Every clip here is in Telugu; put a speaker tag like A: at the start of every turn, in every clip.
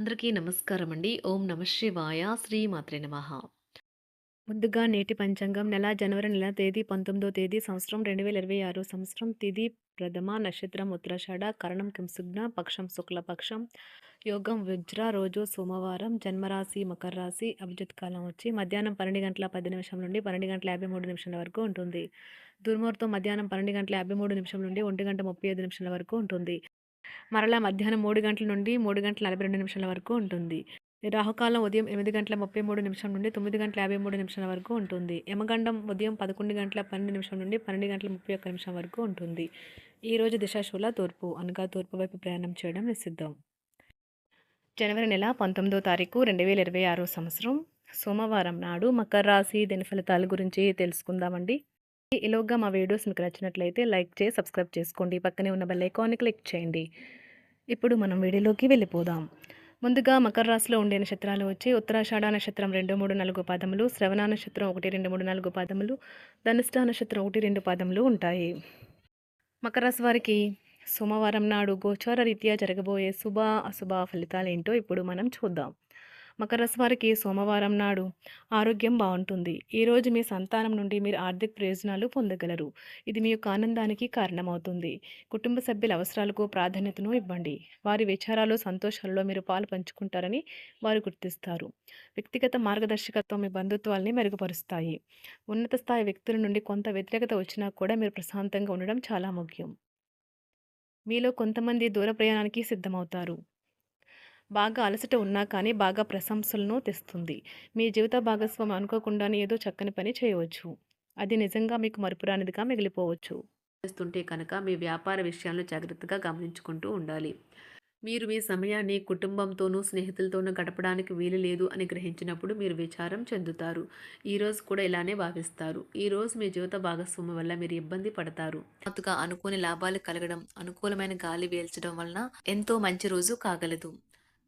A: అందరికీ నమస్కారం అండి. ఓం నమః శివాయ. శ్రీమాత్రే నమః.
B: ముందుగా నేటి పంచాంగం నెల జనవరి నెల తేదీ 19వ తేదీ సంవత్సరం 2026 సంవత్సరం తిథి ప్రథమ నక్షత్రం ఉత్తరాషాఢ కరణం కింసుగ్న పక్షం శుక్లపక్షం యోగం వజ్ర రోజు సోమవారం జన్మరాశి మకర రాశి అభిజిత్ కాలం వచ్చి మధ్యాహ్నం 12 గంటల 10 నిమిషం నుండి 12 గంటల 53 నిమిషాల వరకు ఉంటుంది. దుర్ముహూర్తం మధ్యాహ్నం 12 గంటల 53 నిమిషం నుండి 1 గంట 35 నిమిషాల వరకు ఉంటుంది. మరలా మధ్యాహ్నం 3 గంటల నుండి 3 గంటల 42 నిమిషాల వరకు ఉంటుంది. రాహుకాలం ఉదయం 8 గంటల 33 నిమిషం నుండి 9 గంటల 53 నిమిషాల వరకు ఉంటుంది. యమగండం ఉదయం 11 గంటల 12 నిమిషం నుండి 12 గంటల 31 నిమిషం వరకు ఉంటుంది. ఈరోజు దిశాశూల తూర్పు అనగా తూర్పు వైపు ప్రయాణం చేయడం నిషిద్ధం. జనవరి నెల 19వ తారీఖు 2026 సంవత్సరం సోమవారం నాడు మకర రాశి దీని ఫలితాల గురించి తెలుసుకుందామండి. ఈలోగా మా వీడియోస్ మీకు నచ్చినట్లయితే లైక్ చేసి సబ్స్క్రైబ్ చేసుకోండి. పక్కనే ఉన్న బెల్ ఐకాన్ని క్లిక్ చేయండి. ఇప్పుడు మనం వీడియోలోకి వెళ్ళిపోదాం. ముందుగా మకర రాశిలో ఉండే నక్షత్రాలు వచ్చి ఉత్తరాషాఢ నక్షత్రం 2, 3, 4 పాదములు, శ్రవణ నక్షత్రం 1, 2, 3, 4 పాదములు, ధనిష్ట నక్షత్రం 1, 2 పాదములు ఉంటాయి. మకర రాశి వారికి సోమవారం నాడు గోచార రీత్యా జరగబోయే శుభ అశుభ ఫలితాలు ఏంటో ఇప్పుడు మనం చూద్దాం. మకర రాశి వారికి సోమవారం నాడు ఆరోగ్యం బాగుంటుంది. ఈరోజు మీ సంతానం నుండి మీరు ఆర్థిక ప్రయోజనాలు పొందగలరు. ఇది మీ యొక్క ఆనందానికి కారణమవుతుంది. కుటుంబ సభ్యుల అవసరాలకు ప్రాధాన్యతను ఇవ్వండి. వారి విచారాలు సంతోషాలలో మీరు పాలు పంచుకుంటారని వారు గుర్తిస్తారు. వ్యక్తిగత మార్గదర్శకత్వం మీ బంధుత్వాల్ని మెరుగుపరుస్తాయి. ఉన్నత స్థాయి వ్యక్తుల నుండి కొంత వ్యతిరేకత వచ్చినా కూడా మీరు ప్రశాంతంగా ఉండడం చాలా ముఖ్యం. మీలో కొంతమంది దూర ప్రయాణానికి సిద్ధమవుతారు. బాగా అలసట ఉన్నా కానీ బాగా ప్రశంసలను తెస్తుంది. మీ జీవిత భాగస్వామి అనుకోకుండానే ఏదో చక్కని పని చేయవచ్చు. అది నిజంగా మీకు మరుపురానిదిగా మిగిలిపోవచ్చు.
A: చేస్తుంటే కనుక మీ వ్యాపార విషయాలను జాగ్రత్తగా గమనించుకుంటూ ఉండాలి. మీరు మీ సమయాన్ని కుటుంబంతోనూ, స్నేహితులతోనూ గడపడానికి వీలు లేదు అని గ్రహించినప్పుడు మీరు విచారం చెందుతారు. ఈరోజు కూడా ఇలానే భావిస్తారు. ఈరోజు మీ జీవిత భాగస్వామి వల్ల మీరు ఇబ్బంది పడతారు. హఠాత్తుగా అనుకోని లాభాలు కలగడం, అనుకూలమైన గాలి వీల్చడం వలన ఎంతో మంచి రోజు కాగలదు.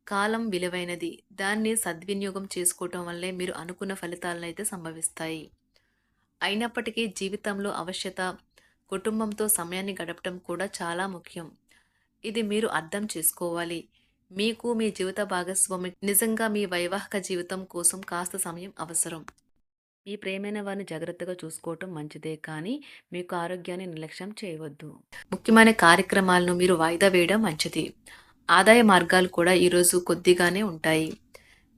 A: కాలం విలువైనది. దాన్ని సద్వినియోగం చేసుకోవటం వల్లే మీరు అనుకున్న ఫలితాలనైతే సంభవిస్తాయి. అయినప్పటికీ జీవితంలో అవశ్యత, కుటుంబంతో సమయాన్ని గడపటం కూడా చాలా ముఖ్యం. ఇది మీరు అర్థం చేసుకోవాలి. మీకు మీ జీవిత భాగస్వామి నిజంగా మీ వైవాహిక జీవితం కోసం కాస్త సమయం అవసరం. మీ ప్రేమైన వారిని జాగ్రత్తగా చూసుకోవటం మంచిదే, కానీ మీకు ఆరోగ్యాన్ని నిర్లక్ష్యం చేయవద్దు. ముఖ్యమైన కార్యక్రమాలను మీరు వాయిదా వేయడం మంచిది. ఆదాయ మార్గాలు కూడా ఈరోజు కొద్దిగానే ఉంటాయి.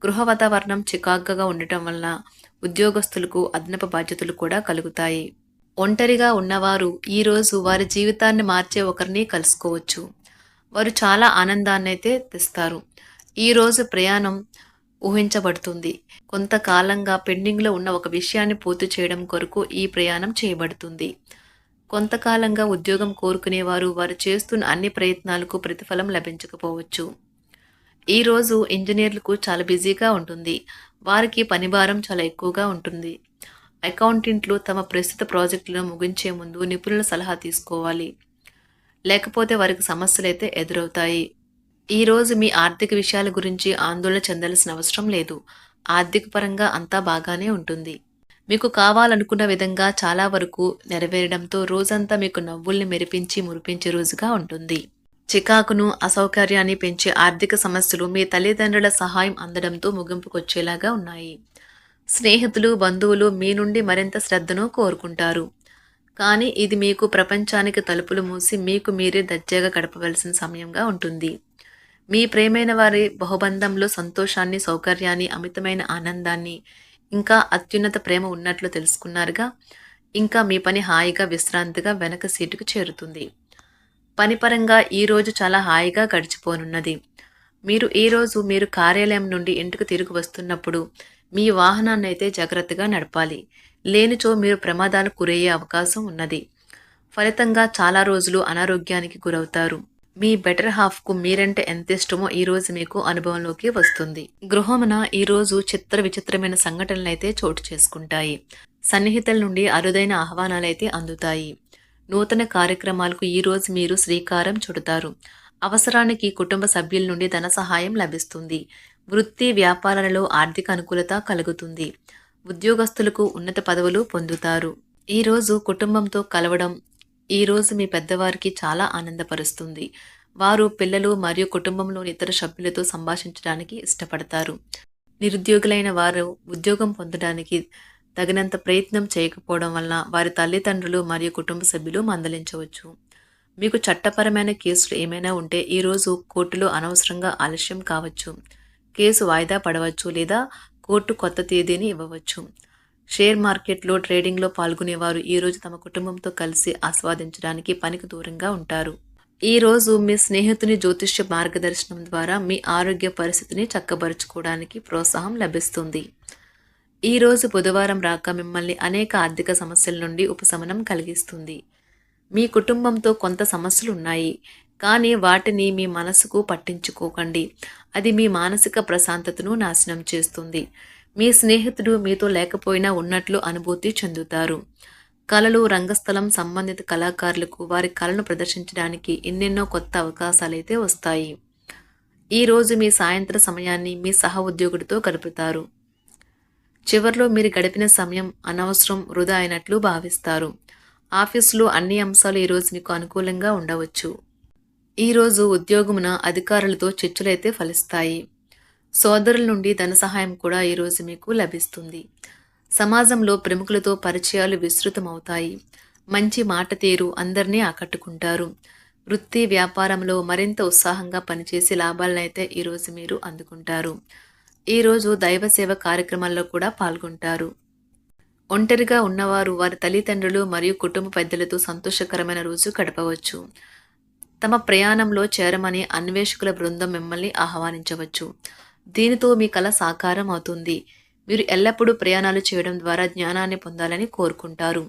A: గృహ వాతావరణం చికాకుగా ఉండటం వలన ఉద్యోగస్తులకు అదనపు బాధ్యతలు కూడా కలుగుతాయి. ఒంటరిగా ఉన్నవారు ఈరోజు వారి జీవితాన్ని మార్చే ఒకరిని కలుసుకోవచ్చు. వారు చాలా ఆనందాన్ని అయితే తెస్తారు. ఈరోజు ప్రయాణం ఊహించబడుతుంది. కొంతకాలంగా పెండింగ్లో ఉన్న ఒక విషయాన్ని పూర్తి చేయడం కొరకు ఈ ప్రయాణం చేయబడుతుంది. కొంతకాలంగా ఉద్యోగం కోరుకునేవారు వారు చేస్తున్న అన్ని ప్రయత్నాలకు ప్రతిఫలం లభించకపోవచ్చు. ఈరోజు ఇంజనీర్లకు చాలా బిజీగా ఉంటుంది. వారికి పనిభారం చాలా ఎక్కువగా ఉంటుంది. అకౌంటెంట్లు తమ ప్రస్తుత ప్రాజెక్టులను ముగించే ముందు నిపుణుల సలహా తీసుకోవాలి. లేకపోతే వారికి సమస్యలైతే ఎదురవుతాయి. ఈరోజు మీ ఆర్థిక విషయాల గురించి ఆందోళన చెందాల్సిన అవసరం లేదు. ఆర్థిక పరంగా అంతా బాగానే ఉంటుంది. మీకు కావాలనుకున్న విధంగా చాలా వరకు నెరవేరడంతో రోజంతా మీకు నవ్వుల్ని మెరిపించి మురిపించే రోజుగా ఉంటుంది. చికాకును, అసౌకర్యాన్ని పెంచే ఆర్థిక సమస్యలు మీ తల్లిదండ్రుల సహాయం అందడంతో ముగింపుకొచ్చేలాగా ఉన్నాయి. స్నేహితులు, బంధువులు మీ నుండి మరింత శ్రద్ధను కోరుకుంటారు. కానీ ఇది మీకు ప్రపంచానికి తలుపులు మూసి మీకు మీరే దర్జాగా గడపవలసిన సమయంగా ఉంటుంది. మీ ప్రేమైన వారి బహుబంధంలో సంతోషాన్ని, సౌకర్యాన్ని, అమితమైన ఆనందాన్ని, ఇంకా అత్యున్నత ప్రేమ ఉన్నట్లు తెలుసుకున్నారుగా. ఇంకా మీ పని హాయిగా విశ్రాంతిగా వెనక సీటుకు చేరుతుంది. పనిపరంగా ఈరోజు చాలా హాయిగా గడిచిపోనున్నది. మీరు కార్యాలయం నుండి ఇంటికి తిరిగి వస్తున్నప్పుడు మీ వాహనాన్ని అయితే జాగ్రత్తగా నడపాలి. లేనిచో మీరు ప్రమాదాలకు గురయ్యే అవకాశం ఉన్నది. ఫలితంగా చాలా రోజులు అనారోగ్యానికి గురవుతారు. మీ బెటర్ హాఫ్కు మీరంటే ఎంత ఇష్టమో ఈరోజు మీకు అనుభవంలోకి వస్తుంది. గృహమున ఈరోజు చిత్ర విచిత్రమైన సంఘటనలైతే చోటు చేసుకుంటాయి. సన్నిహితుల నుండి అరుదైన ఆహ్వానాలైతే అందుతాయి. నూతన కార్యక్రమాలకు ఈరోజు మీరు శ్రీకారం చుడతారు. అవసరానికి కుటుంబ సభ్యుల నుండి ధన సహాయం లభిస్తుంది. వృత్తి వ్యాపారాలలో ఆర్థిక అనుకూలత కలుగుతుంది. ఉద్యోగస్తులకు ఉన్నత పదవులు పొందుతారు. ఈరోజు కుటుంబంతో కలవడం ఈరోజు మీ పెద్దవారికి చాలా ఆనందపరుస్తుంది. వారు పిల్లలు మరియు కుటుంబంలోని ఇతర సభ్యులతో సంభాషించడానికి ఇష్టపడతారు. నిరుద్యోగులైన వారు ఉద్యోగం పొందడానికి తగినంత ప్రయత్నం చేయకపోవడం వలన వారి తల్లిదండ్రులు మరియు కుటుంబ సభ్యులు మందలించవచ్చు. మీకు చట్టపరమైన కేసులు ఏమైనా ఉంటే ఈరోజు కోర్టులో అనవసరంగా ఆలస్యం కావచ్చు. కేసు వాయిదా పడవచ్చు లేదా కోర్టు కొత్త తేదీని ఇవ్వవచ్చు. షేర్ మార్కెట్లో ట్రేడింగ్లో పాల్గొనేవారు ఈరోజు తమ కుటుంబంతో కలిసి ఆస్వాదించడానికి పనికి దూరంగా ఉంటారు. ఈరోజు మీ స్నేహితుని జ్యోతిష్య మార్గదర్శనం ద్వారా మీ ఆరోగ్య పరిస్థితిని చక్కబరుచుకోవడానికి ప్రోత్సాహం లభిస్తుంది. ఈరోజు బుధవారం రాక మిమ్మల్ని అనేక ఆర్థిక సమస్యల నుండి ఉపశమనం కలిగిస్తుంది. మీ కుటుంబంతో కొంత సమస్యలు ఉన్నాయి, కానీ వాటిని మీ మనసుకు పట్టించుకోకండి. అది మీ మానసిక ప్రశాంతతను నాశనం చేస్తుంది. మీ స్నేహితుడు మీతో లేకపోయినా ఉన్నట్లు అనుభూతి చెందుతారు. కళలు, రంగస్థలం సంబంధిత కళాకారులకు వారి కళను ప్రదర్శించడానికి ఎన్నెన్నో కొత్త అవకాశాలైతే వస్తాయి. ఈరోజు మీ సాయంత్ర సమయాన్ని మీ సహ ఉద్యోగుడితో గడుపుతారు. చివర్లో మీరు గడిపిన సమయం అనవసరం, వృధా అయినట్లు భావిస్తారు. ఆఫీసులో అన్ని అంశాలు ఈరోజు మీకు అనుకూలంగా ఉండవచ్చు. ఈరోజు ఉద్యోగమున అధికారులతో చర్చలైతే ఫలిస్తాయి. సోదరుల నుండి ధన సహాయం కూడా ఈరోజు మీకు లభిస్తుంది. సమాజంలో ప్రముఖులతో పరిచయాలు విస్తృతమవుతాయి. మంచి మాట తీరు అందరినీ ఆకట్టుకుంటారు. వృత్తి వ్యాపారంలో మరింత ఉత్సాహంగా పనిచేసి లాభాలనైతే ఈరోజు మీరు అందుకుంటారు. ఈరోజు దైవ సేవ కార్యక్రమాల్లో కూడా పాల్గొంటారు. ఒంటరిగా ఉన్నవారు వారి తల్లిదండ్రులు మరియు కుటుంబ పెద్దలతో సంతోషకరమైన రోజు గడపవచ్చు. తమ ప్రయాణంలో చేరమని అన్వేషకుల బృందం మిమ్మల్ని ఆహ్వానించవచ్చు. దీనితో మీ కల సాకారం అవుతుంది. మీరు ఎల్లప్పుడూ ప్రయాణాలు చేయడం ద్వారా జ్ఞానాన్ని పొందాలని కోరుకుంటారు.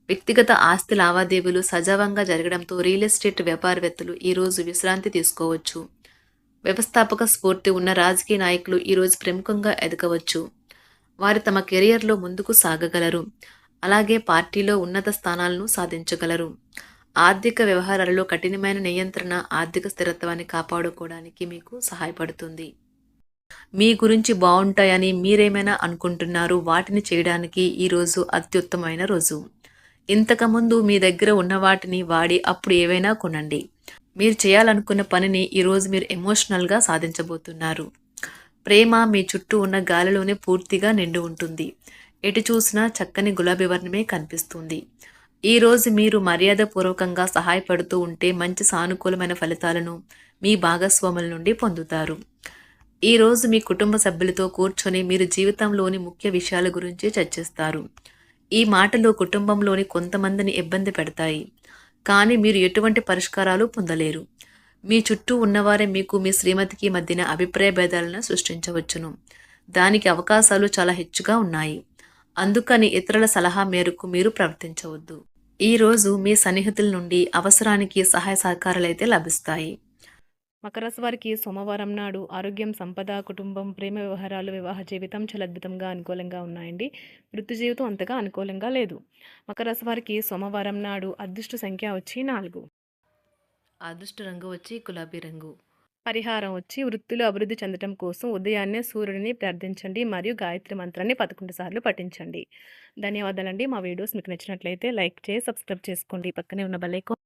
A: వ్యక్తిగత ఆస్తి లావాదేవీలు సజావంగా జరగడంతో రియల్ ఎస్టేట్ వ్యాపారవేత్తలు ఈరోజు విశ్రాంతి తీసుకోవచ్చు. వ్యవస్థాపక స్ఫూర్తి ఉన్న రాజకీయ నాయకులు ఈరోజు ప్రముఖంగా ఎదగవచ్చు. వారు తమ కెరియర్లో ముందుకు సాగగలరు. అలాగే పార్టీలో ఉన్నత స్థానాలను సాధించగలరు. ఆర్థిక వ్యవహారాలలో కఠినమైన నియంత్రణ ఆర్థిక స్థిరత్వాన్ని కాపాడుకోవడానికి మీకు సహాయపడుతుంది. మీ గురించి బాగుంటాయని మీరేమైనా అనుకుంటున్నారు, వాటిని చేయడానికి ఈరోజు అత్యుత్తమైన రోజు. ఇంతకుముందు మీ దగ్గర ఉన్న వాటిని వాడి అప్పుడు ఏవైనా కొనండి. మీరు చేయాలనుకున్న పనిని ఈరోజు మీరు ఎమోషనల్గా సాధించబోతున్నారు. ప్రేమ మీ చుట్టూ ఉన్న గాలిలోనే పూర్తిగా నిండి ఉంటుంది. ఎటు చూసినా చక్కని గులాబీ వర్ణమే కనిపిస్తుంది. ఈరోజు మీరు మర్యాదపూర్వకంగా సహాయపడుతూ ఉంటే మంచి సానుకూలమైన ఫలితాలను మీ భాగస్వాముల నుండి పొందుతారు. ఈరోజు మీ కుటుంబ సభ్యులతో కూర్చొని మీరు జీవితంలోని ముఖ్య విషయాల గురించి చర్చిస్తారు. ఈ మాటలు కుటుంబంలోని కొంతమందిని ఇబ్బంది పెడతాయి, కానీ మీరు ఎటువంటి పరిష్కారాలు పొందలేరు. మీ చుట్టూ ఉన్నవారే మీకు మీ శ్రీమతికి మధ్యన అభిప్రాయ భేదాలను సృష్టించవచ్చును. దానికి అవకాశాలు చాలా హెచ్చుగా ఉన్నాయి. అందుకని ఇతరుల సలహా మేరకు మీరు ప్రవర్తించవద్దు. ఈరోజు మీ సన్నిహితుల నుండి అవసరానికి సహాయ సహకారాలైతే లభిస్తాయి.
B: మకర రాశి వారికి సోమవారం నాడు ఆరోగ్యం, సంపద, కుటుంబం, ప్రేమ వ్యవహారాలు, వివాహ జీవితం చాలా అద్భుతంగా అనుకూలంగా ఉన్నాయండి. వృత్తి జీవితం అంతగా అనుకూలంగా లేదు. మకర రాశి వారికి సోమవారం నాడు అదృష్ట సంఖ్య వచ్చి 4.
A: అదృష్ట రంగు వచ్చి గులాబీ రంగు.
B: పరిహారం వచ్చి వృత్తిలో అభివృద్ధి చెందడం కోసం ఉదయాన్నే సూర్యుడిని ప్రార్థించండి మరియు గాయత్రి మంత్రాన్ని 11 సార్లు పఠించండి. ధన్యవాదాలండి. మా వీడియోస్ మీకు నచ్చినట్లయితే లైక్ చేసి సబ్స్క్రైబ్ చేసుకోండి. పక్కనే ఉన్న బెల్ ఐకాన్